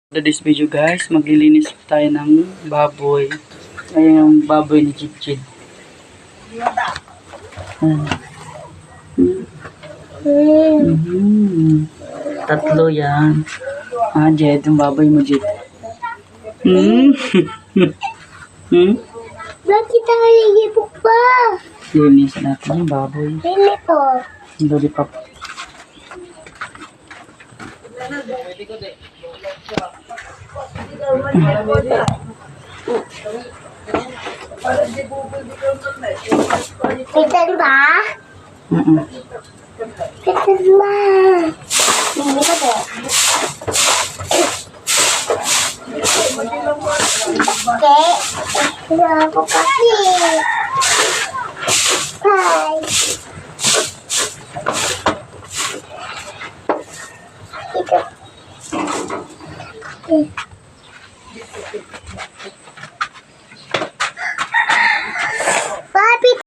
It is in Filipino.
For this video guys, maglilinis tayo ng baboy. Ayan yung baboy ni Chitchid. Tatlo yan. Jed, yung baboy mo, Jed. Bakit tayo hihipok pa? Linisan natin yung baboy. Pili to. Lollipop. Pitan ba? Pitan ba? Hindi ko to. Okay. Wala ko kasi. Bye. Ito.